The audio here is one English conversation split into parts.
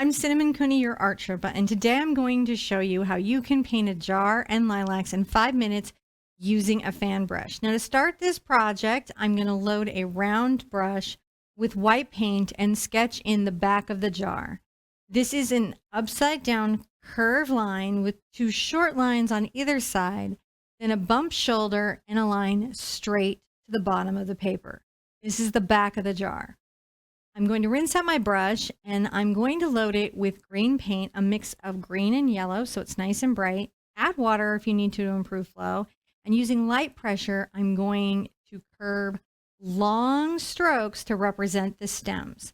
I'm Cinnamon Cooney, your Art Sherpa, and today I'm going to show you how you can paint a jar and lilacs in 5 minutes using a fan brush. Now to start this project, I'm going to load a round brush with white paint and sketch in the back of the jar. This is an upside down curved line with 2 short lines on either side, then a bump shoulder and a line straight to the bottom of the paper. This is the back of the jar. I'm going to rinse out my brush and I'm going to load it with green paint, a mix of green and yellow so it's nice and bright. Add water if you need to improve flow. And using light pressure, I'm going to curve long strokes to represent the stems.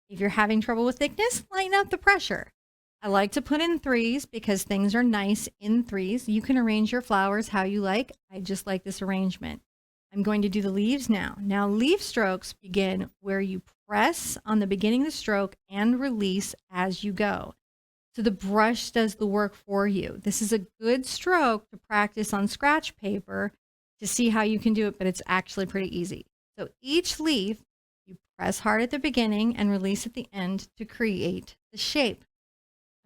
If you're having trouble with thickness, lighten up the pressure. I like to put in 3s because things are nice in 3s. You can arrange your flowers how you like. I just like this arrangement. I'm going to do the leaves now. Now leaf strokes begin where you press on the beginning of the stroke and release as you go. So the brush does the work for you. This is a good stroke to practice on scratch paper to see how you can do it, but it's actually pretty easy. So each leaf, you press hard at the beginning and release at the end to create the shape.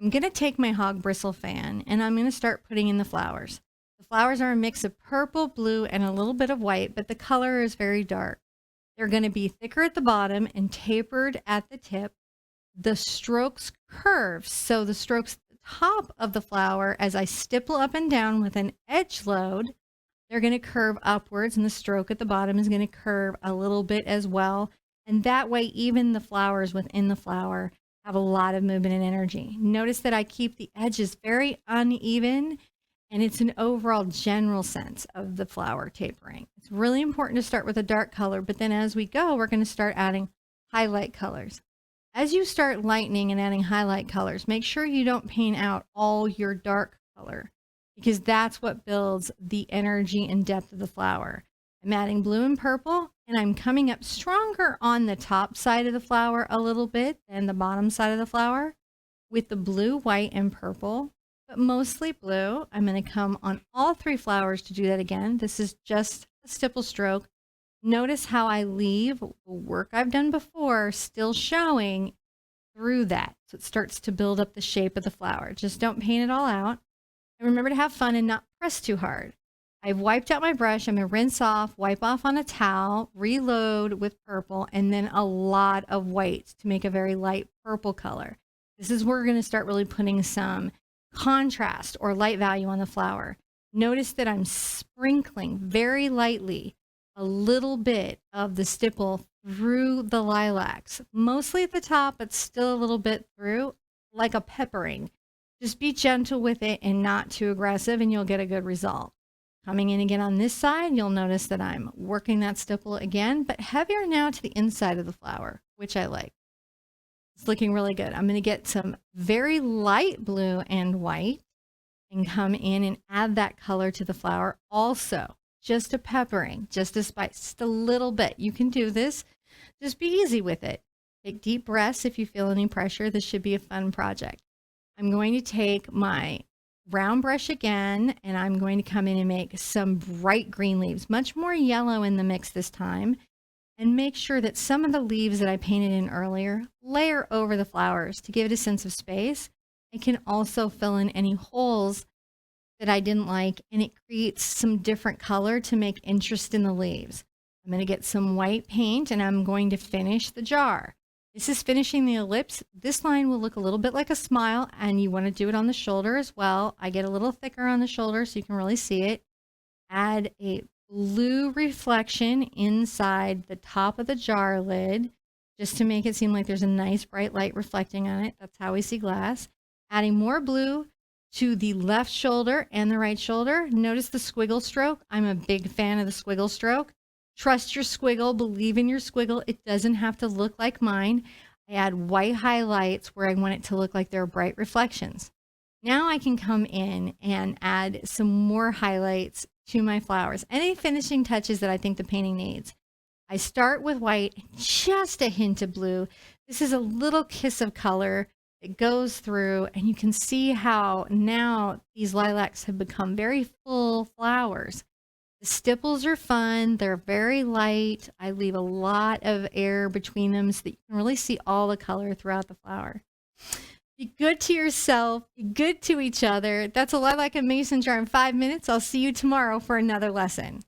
I'm going to take my hog bristle fan and I'm going to start putting in the flowers. The flowers are a mix of purple, blue, and a little bit of white, but the color is very dark. They're going to be thicker at the bottom and tapered at the tip. The strokes curve, so the strokes at the top of the flower, as I stipple up and down with an edge load, they're going to curve upwards, and the stroke at the bottom is going to curve a little bit as well. And that way, even the flowers within the flower have a lot of movement and energy. Notice that I keep the edges very uneven, and it's an overall general sense of the flower tapering. It's really important to start with a dark color, but then as we go, we're going to start adding highlight colors. As you start lightening and adding highlight colors, make sure you don't paint out all your dark color because that's what builds the energy and depth of the flower. I'm adding blue and purple, and I'm coming up stronger on the top side of the flower a little bit than the bottom side of the flower with the blue, white, and purple. But mostly blue. I'm going to come on all 3 flowers to do that again. This is just a stipple stroke. Notice how I leave the work I've done before still showing through that. So it starts to build up the shape of the flower. Just don't paint it all out. And remember to have fun and not press too hard. I've wiped out my brush. I'm going to rinse off, wipe off on a towel, reload with purple, and then a lot of white to make a very light purple color. This is where we're going to start really putting some contrast or light value on the flower. Notice that I'm sprinkling very lightly a little bit of the stipple through the lilacs, mostly at the top, but still a little bit through, like a peppering. Just be gentle with it and not too aggressive, and you'll get a good result. Coming in again on this side, you'll notice that I'm working that stipple again, but heavier now to the inside of the flower, which I like. It's looking really good. I'm going to get some very light blue and white and come in and add that color to the flower. Also, just a peppering, just a spice, just a little bit. You can do this. Just be easy with it. Take deep breaths if you feel any pressure. This should be a fun project. I'm going to take my round brush again, and I'm going to come in and make some bright green leaves, much more yellow in the mix this time. And make sure that some of the leaves that I painted in earlier layer over the flowers to give it a sense of space. I can also fill in any holes that I didn't like, and it creates some different color to make interest in the leaves. I'm going to get some white paint and I'm going to finish the jar. This is finishing the ellipse. This line will look a little bit like a smile, and you want to do it on the shoulder as well. I get a little thicker on the shoulder so you can really see it. Add a blue reflection inside the top of the jar lid just to make it seem like there's a nice bright light reflecting on it. That's how we see glass. Adding more blue to the left shoulder and the right shoulder. Notice the squiggle stroke. I'm a big fan of the squiggle stroke. Trust your squiggle, believe in your squiggle. It doesn't have to look like mine. I add white highlights where I want it to look like they're bright reflections. Now I can come in and add some more highlights to my flowers. Any finishing touches that I think the painting needs. I start with white, just a hint of blue. This is a little kiss of color that goes through, and you can see how now these lilacs have become very full flowers. The stipples are fun. They're very light. I leave a lot of air between them so that you can really see all the color throughout the flower. Be good to yourself. Be good to each other. That's a lilac and mason jar in 5 minutes. I'll see you tomorrow for another lesson.